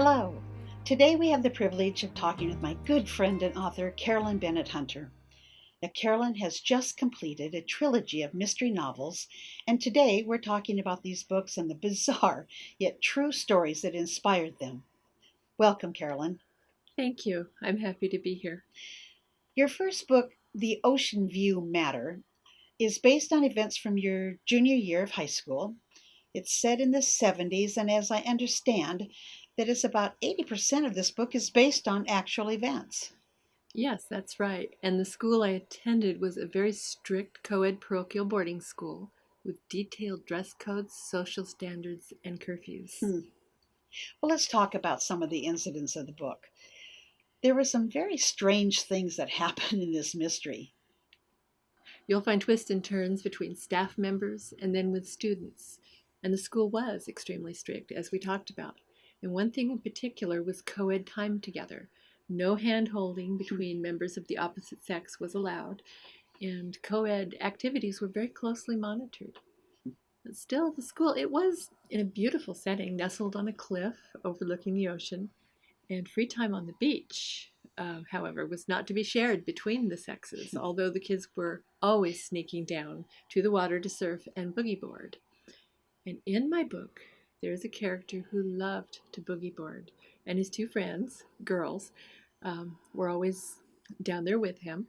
Hello. Today we have the privilege of talking with my good friend and author, Carolyn Bennett-Hunter. Now, Carolyn has just completed a trilogy of mystery novels, and today we're talking about these books and the bizarre yet true stories that inspired them. Welcome, Carolyn. Thank you. I'm happy to be here. Your first book, The Oceanview Matter, is based on events from your junior year of high school. It's set in the 70s, and as I understand, that is about 80% of this book is based on actual events. Yes, that's right. And the school I attended was a very strict co-ed parochial boarding school with detailed dress codes, social standards, and curfews. Hmm. Well, let's talk about some of the incidents of the book. There were some very strange things that happened in this mystery. You'll find twists and turns between staff members and then with students. And the school was extremely strict, as we talked about. And one thing in particular was co-ed time together. No hand-holding between members of the opposite sex was allowed, and co-ed activities were very closely monitored. But still, the school, it was in a beautiful setting, nestled on a cliff overlooking the ocean, and free time on the beach, however, was not to be shared between the sexes, although the kids were always sneaking down to the water to surf and boogie board. And in my book, there is a character who loved to boogie board, and his two friends, girls, were always down there with him.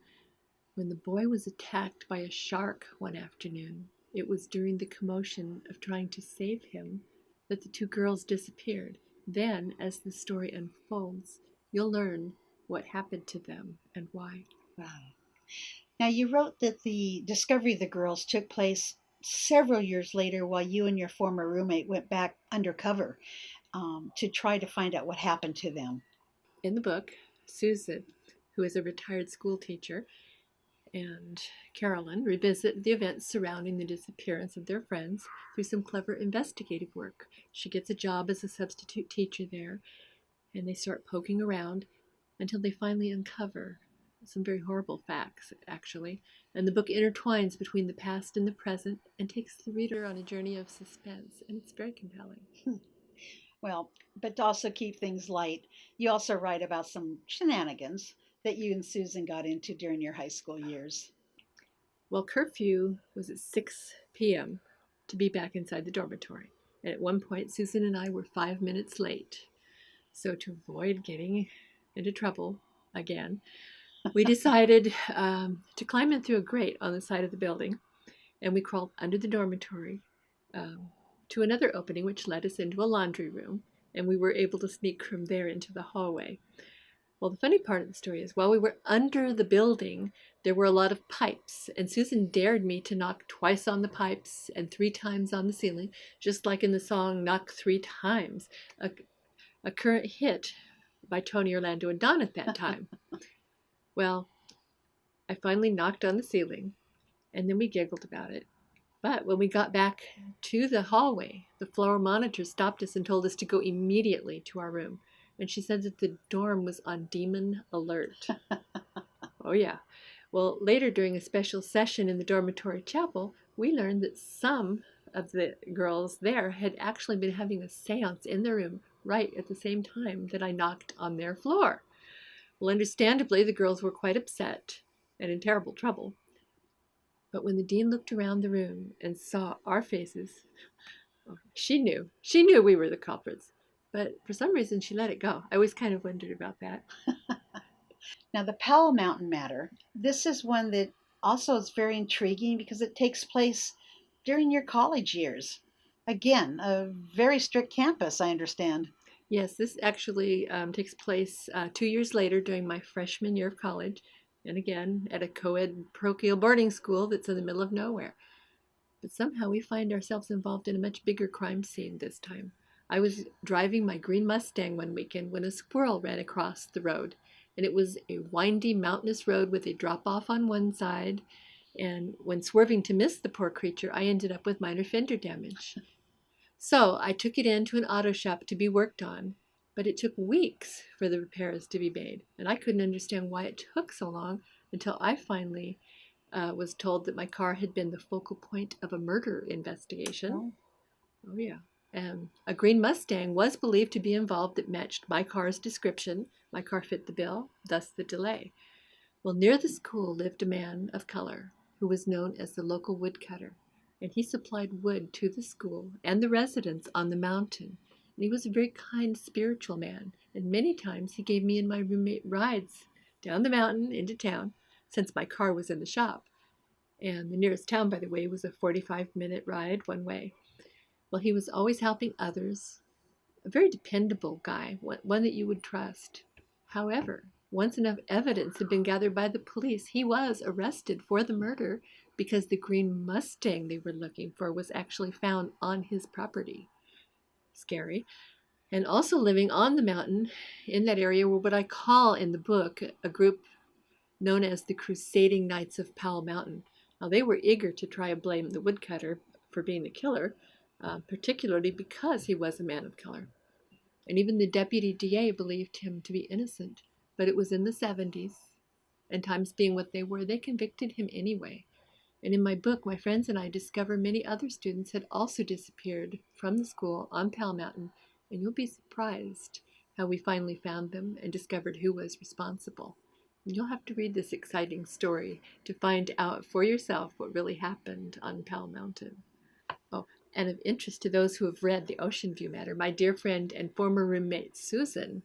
When the boy was attacked by a shark one afternoon, it was during the commotion of trying to save him that the two girls disappeared. Then, as the story unfolds, you'll learn what happened to them and why. Wow. Now, you wrote that the discovery of the girls took place several years later while you and your former roommate went back undercover to try to find out what happened to them. In the book, Susan, who is a retired school teacher, and Carolyn revisit the events surrounding the disappearance of their friends through some clever investigative work. She gets a job as a substitute teacher there, and they start poking around until they finally uncover some very horrible facts, actually. And the book intertwines between the past and the present and takes the reader on a journey of suspense, and it's very compelling. Well, but to also keep things light, you also write about some shenanigans that you and Susan got into during your high school years. Well, curfew was at 6 p.m. to be back inside the dormitory. And at one point, Susan and I were 5 minutes late. So, to avoid getting into trouble again, we decided to climb in through a grate on the side of the building, and we crawled under the dormitory to another opening which led us into a laundry room, and we were able to sneak from there into the hallway. Well, the funny part of the story is while we were under the building, there were a lot of pipes, and Susan dared me to knock twice on the pipes and 3 times on the ceiling, just like in the song Knock 3 Times, a current hit by Tony Orlando and Don at that time. Well, I finally knocked on the ceiling, and then we giggled about it. But when we got back to the hallway, the floor monitor stopped us and told us to go immediately to our room. And she said that the dorm was on demon alert. Oh, yeah. Well, later during a special session in the dormitory chapel, we learned that some of the girls there had actually been having a seance in their room right at the same time that I knocked on their floor. Well, understandably, the girls were quite upset and in terrible trouble. But when the dean looked around the room and saw our faces, she knew we were the culprits. But for some reason, she let it go. I always kind of wondered about that. Now, the Powell Mountain Matter, this is one that also is very intriguing because it takes place during your college years. Again, a very strict campus, I understand. Yes, this actually takes place 2 years later during my freshman year of college. And again, at a co-ed parochial boarding school that's in the middle of nowhere. But somehow we find ourselves involved in a much bigger crime scene this time. I was driving my green Mustang one weekend when a squirrel ran across the road. And it was a windy, mountainous road with a drop-off on one side. And when swerving to miss the poor creature, I ended up with minor fender damage. So I took it into an auto shop to be worked on. But it took weeks for the repairs to be made. And I couldn't understand why it took so long until I finally was told that my car had been the focal point of a murder investigation. Oh. Oh, yeah. A green Mustang was believed to be involved that matched my car's description. My car fit the bill, thus the delay. Well, near the school lived a man of color who was known as the local woodcutter, and he supplied wood to the school and the residents on the mountain. And he was a very kind, spiritual man, and many times he gave me and my roommate rides down the mountain into town, since my car was in the shop. And the nearest town, by the way, was a 45-minute ride one way. Well, he was always helping others, a very dependable guy, one that you would trust. However, once enough evidence had been gathered by the police, he was arrested for the murder because the green Mustang they were looking for was actually found on his property. Scary. And also living on the mountain in that area were what I call in the book a group known as the Crusading Knights of Powell Mountain. Now, they were eager to try and blame the woodcutter for being the killer, particularly because he was a man of color. And even the deputy DA believed him to be innocent. But it was in the 70s, and times being what they were, they convicted him anyway. And in my book, my friends and I discover many other students had also disappeared from the school on Powell Mountain, and you'll be surprised how we finally found them and discovered who was responsible. And you'll have to read this exciting story to find out for yourself what really happened on Powell Mountain. Oh, and of interest to those who have read the Oceanview Matter, my dear friend and former roommate Susan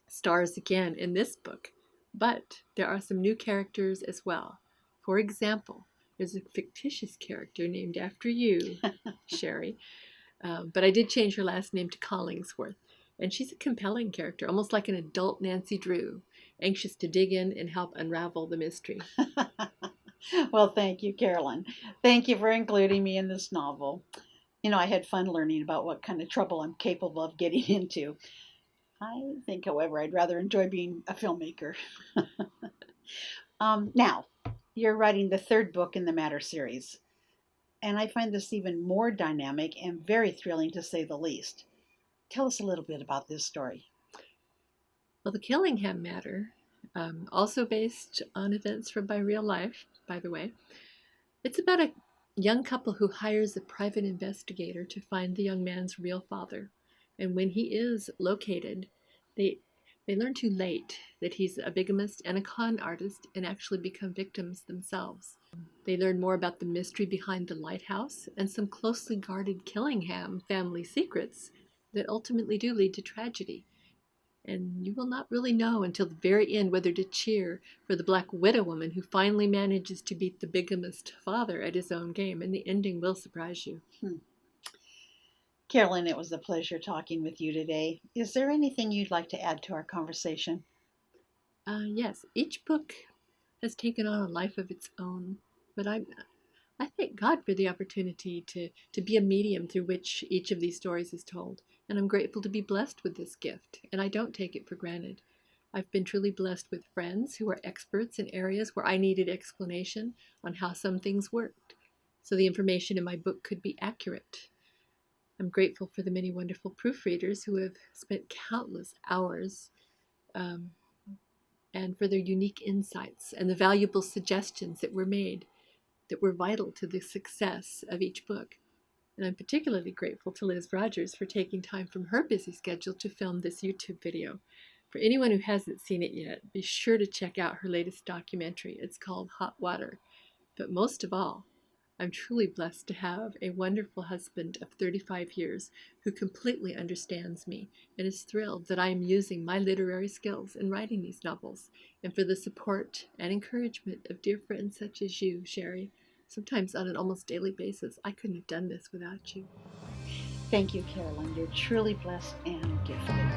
stars again in this book, but there are some new characters as well. For example, there's a fictitious character named after you, Sherry, but I did change her last name to Collingsworth, and she's a compelling character, almost like an adult Nancy Drew, anxious to dig in and help unravel the mystery. Well, thank you, Carolyn. Thank you for including me in this novel. I had fun learning about what kind of trouble I'm capable of getting into. I think, however, I'd rather enjoy being a filmmaker. Now, you're writing the third book in the Matter series, and I find this even more dynamic and very thrilling, to say the least. Tell us a little bit about this story. Well, the Killingham Matter, also based on events from my real life, by the way, it's about a young couple who hires a private investigator to find the young man's real father. And when he is located, they learn too late that he's a bigamist and a con artist and actually become victims themselves. They learn more about the mystery behind the lighthouse and some closely guarded Killingham family secrets that ultimately do lead to tragedy. And you will not really know until the very end whether to cheer for the Black Widow woman who finally manages to beat the bigamist father at his own game, and the ending will surprise you. Carolyn, it was a pleasure talking with you today. Is there anything you'd like to add to our conversation? Yes, each book has taken on a life of its own, but I thank God for the opportunity to be a medium through which each of these stories is told, and I'm grateful to be blessed with this gift, and I don't take it for granted. I've been truly blessed with friends who are experts in areas where I needed explanation on how some things worked, so the information in my book could be accurate. I'm grateful for the many wonderful proofreaders who have spent countless hours and for their unique insights and the valuable suggestions that were made that were vital to the success of each book. And I'm particularly grateful to Liz Rogers for taking time from her busy schedule to film this YouTube video. For anyone who hasn't seen it yet, be sure to check out her latest documentary. It's called Hot Water. But most of all, I'm truly blessed to have a wonderful husband of 35 years who completely understands me and is thrilled that I am using my literary skills in writing these novels, and for the support and encouragement of dear friends such as you, Sherry. Sometimes on an almost daily basis. I couldn't have done this without you. Thank you, Carolyn. You're truly blessed and gifted.